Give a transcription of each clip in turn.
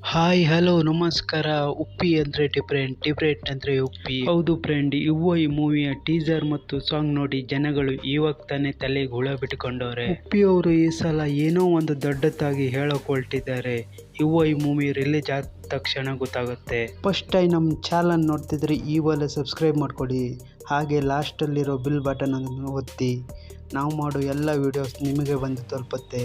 Hi hello ನಮಸ್ಕಾರ. ಉಪ್ಪಿ ಅಂದರೆ different ಅಂದರೆ ಉಪ್ಪಿ. ಹೌದು ಫ್ರೆಂಡ್, ಈ ಮೂವಿಯ ಟೀಸರ್ ಮತ್ತು ಸಾಂಗ್ ನೋಡಿ ಜನಗಳು ಇವಾಗ ತಾನೇ ತಲೆಗೆ ಹುಳ ಬಿಟ್ಟುಕೊಂಡವ್ರೆ. ಉಪ್ಪಿ ಅವರು ಈ ಸಲ ಏನೋ ಒಂದು ದೊಡ್ಡದಾಗಿ ಹೇಳಕ್ ಹೊರಟಿದ್ದಾರೆ. ಈ ಮೂವಿ ರಿಲೀಸ್ ಆದ ತಕ್ಷಣ ಗೊತ್ತಾಗುತ್ತೆ. ಫಸ್ಟ್ ಟೈಮ್ ನಮ್ಮ ಚಾನಲ್ ನೋಡ್ತಿದ್ರೆ ಇವಾಗ ಸಬ್ಸ್ಕ್ರೈಬ್ ಮಾಡ್ಕೊಳ್ಳಿ, ಹಾಗೆ ಲಾಸ್ಟಲ್ಲಿರೋ ಬಿಲ್ ಬಟನ್ ಅನ್ನು ಒತ್ತಿ. ನಾವು ಮಾಡೋ ಎಲ್ಲ ವಿಡಿಯೋಸ್ ನಿಮಗೆ ಬಂದು ತಲುಪುತ್ತೆ.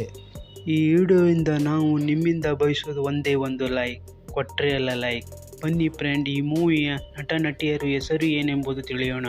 ಈ ವಿಡಿಯೋಯಿಂದ ನಾವು ನಿಮ್ಮಿಂದ ಬಯಸೋದು ಒಂದೇ ಒಂದು ಲೈಕ್. ಕೊಟ್ಟರೆ ಎಲ್ಲ ಲೈಕ್. ಬನ್ನಿ ಫ್ರೆಂಡ್, ಈ ಮೂವಿಯ ನಟ ನಟಿಯರ ಹೆಸರು ಏನೆಂಬುದು ತಿಳಿಯೋಣ.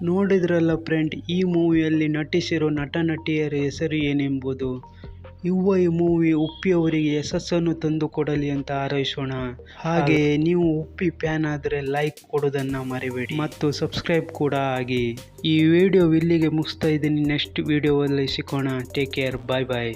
ನೋಡಿದ್ರಲ್ಲ ಫ್ರೆಂಡ್, ಈ ಮೂವಿಯಲ್ಲಿ ನಟಿಸಿರೋ ನಟ ನಟಿಯರ ಹೆಸರು ಏನೆಂಬುದು. ಈ ಮೂವಿ ಉಪ್ಪಿ ಅವರಿಗೆ ಯಶಸ್ಸನ್ನು ತಂದು ಕೊಡಲಿ ಅಂತ ಹಾರೈಸೋಣ. ಹಾಗೆ ನೀವು ಉಪ್ಪಿ ಫ್ಯಾನ್ ಆದರೆ ಲೈಕ್ ಕೊಡೋದನ್ನ ಮರಿಬೇಡಿ ಮತ್ತು ಸಬ್ಸ್ಕ್ರೈಬ್ ಕೂಡ ಆಗಿ. ಈ ವಿಡಿಯೋ ಇಲ್ಲಿಗೆ ಮುಗಿಸ್ತಾ ಇದ್ದೀನಿ. ನೆಕ್ಸ್ಟ್ ವಿಡಿಯೋದಲ್ಲಿ ಸಿಗೋಣ. ಟೇಕ್ ಕೇರ್, ಬಾಯ್ ಬಾಯ್.